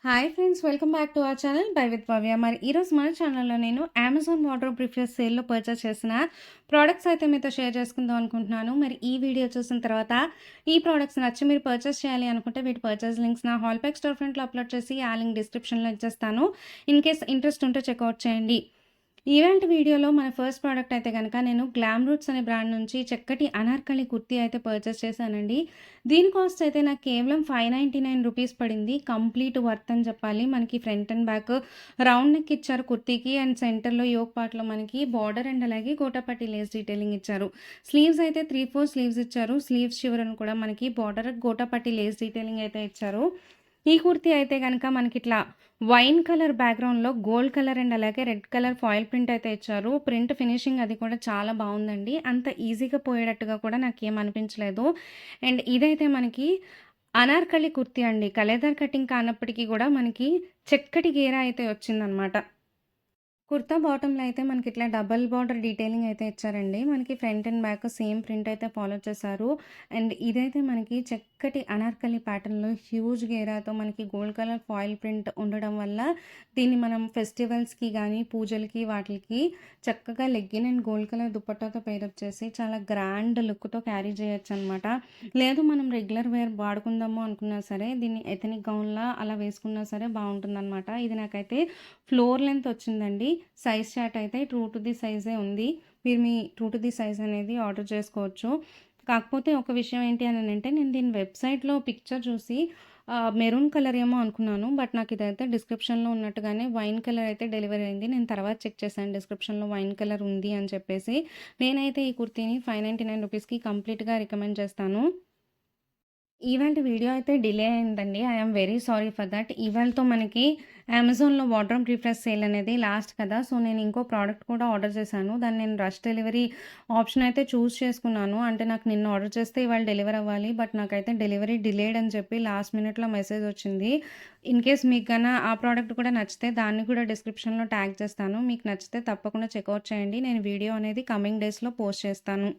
Hi friends, welcome back to our channel by with Bhavya. మరి ఈరోజు మన ఛానల్లో నేను అమెజాన్ వార్డ్రోబ్ రిఫ్రెష్ సేల్లో పర్చేస్ చేసిన ప్రోడక్ట్స్ అయితే మీతో షేర్ చేసుకుందాం అనుకుంటున్నాను. మరి ఈ వీడియో చూసిన తర్వాత ఈ ప్రోడక్ట్స్ నచ్చి మీరు పర్చేస్ చేయాలి అనుకుంటే వీటి పర్చేస్ లింక్స్ నా హాల్‌పెక్ స్టోర్ ఫ్రంట్‌లో అప్లోడ్ చేసి ఆ లింక్ డిస్క్రిప్షన్‌లో ఇచ్చేస్తాను. ఇన్ కేస్ ఇంట్రెస్ట్ ఉంటే చెక్‌ఔట్ చేయండి. ఇవాల్టి వీడియోలో మన ఫస్ట్ ప్రోడక్ట్ అయితే గనక నేను గ్లామ్ రూట్స్ అనే బ్రాండ్ నుంచి చక్కటి అనార్కలి కుర్తీ అయితే పర్చేస్ చేశానండి. దీని కాస్ట్ అయితే నాకు కేవలం ₹599 పడింది. కంప్లీట్ వర్త్ అని చెప్పాలి. మనకి front and back round neck ఇచ్చారు కుర్తీకి అండ్ సెంటర్‌లో యోక్ పార్ట్‌లో మనకి బార్డర్ అండ్ అలాగే గోటాపట్టి లేస్ డీటెయిలింగ్ ఇచ్చారు. స్లీవ్స్ అయితే 3/4 స్లీవ్స్ ఇచ్చారు. స్లీవ్స్ చివరన కూడా మనకి బార్డర్ గోటాపట్టి లేస్ డీటెయిలింగ్ అయితే ఇచ్చారు. ఈ కుర్తీ అయితే గనక మనకిట్లా వైన్ కలర్ బ్యాక్‌గ్రౌండ్‌లో గోల్డ్ కలర్ అండ్ అలాగే రెడ్ కలర్ ఫాయిల్ ప్రింట్ అయితే ఇచ్చారు. ప్రింట్ ఫినిషింగ్ అది కూడా చాలా బావుందండి. అంత ఈజీగా పోయేటట్టుగా కూడా నాకేం అనిపించలేదు. అండ్ ఇదైతే మనకి అనార్కలి కుర్తీ అండి. కలేదార్ కటింగ్ కానప్పటికీ కూడా మనకి చక్కటి గేరా అయితే వచ్చిందనమాట. కుర్తా బాటమ్‌లో అయితే మనకిట్లా డబుల్ బార్డర్ డీటెయిలింగ్ అయితే ఇచ్చారండి. మనకి front and back same print అయితే ఫాలో చేశారు. అండ్ ఇదైతే మనకి చక్కటి అనార్కలి ప్యాటర్న్‌లో హ్యూజ్ గేరాతో మనకి గోల్డ్ కలర్ ఫాయిల్ ప్రింట్ ఉండడం వల్ల దీన్ని మనం ఫెస్టివల్స్‌కి గానీ, పూజలకి వాటిలకి చక్కగా లెగ్గిన్ అండ్ గోల్డ్ కలర్ దుపట్టాతో పెయిరప్ చేసి చాలా గ్రాండ్ లుక్‌తో క్యారీ చేయొచ్చనమాట. లేదు మనం రెగ్యులర్ వేర్ వాడుకుందాము అనుకున్నా సరే దీన్ని ఎథనిక్ గౌన్‌లా అలా వేసుకున్నా సరే బావుంటుందనమాట. ఇది నాకైతే ఫ్లోర్ లెంత్ వచ్చిందండి. సైజ్ చార్ట్ అయితే ట్రూ టు ది సైజే ఉంది. మీరు మీ ట్రూ టు ది సైజ్ అనేది ఆర్డర్ చేసుకోవచ్చు. కాకపోతే ఒక విషయం ఏంటి అనంటే నేను దీని వెబ్‌సైట్‌లో పిక్చర్ చూసి మెరూన్ కలర్ ఏమో అనుకున్నాను. బట్ నాకు ఇదైతే డిస్క్రిప్షన్‌లో ఉన్నట్టుగానే వైన్ కలర్ అయితే డెలివరీ అయింది. నేను తర్వాత చెక్ చేశాను డిస్క్రిప్షన్‌లో వైన్ కలర్ ఉంది అని చెప్పేసి. నేనైతే ఈ కుర్తీని ₹599కి కంప్లీట్‌గా రికమెండ్ చేస్తాను. ఇవాల్టి వీడియో అయితే డిలే అయిందండి. I am very sorry for that. ఇవాళతో మనకి అమెజాన్‌లో వార్డ్రోబ్ రిఫ్రెష్ సేల్ అనేది లాస్ట్ కదా! సో, నేను ఇంకో ప్రోడక్ట్ కూడా ఆర్డర్ చేశాను. దాన్ని నేను రష్ డెలివరీ ఆప్షన్ అయితే చూజ్ చేసుకున్నాను. అంటే నాకు నిన్న ఆర్డర్ చేస్తే ఇవాళ డెలివర్ అవ్వాలి. బట్ నాకైతే డెలివరీ డిలేడ్ అని చెప్పి లాస్ట్ మినిట్‌లో మెసేజ్ వచ్చింది. ఇన్ కేస్ మీకు ఆ ప్రోడక్ట్ కూడా నచ్చితే దాన్ని కూడా డిస్క్రిప్షన్‌లో ట్యాగ్ చేస్తాను. మీకు నచ్చితే తప్పకుండా చెక్‌ఔట్ చేయండి. నేను వీడియో అనేది కమింగ్ డేస్‌లో పోస్ట్ చేస్తాను.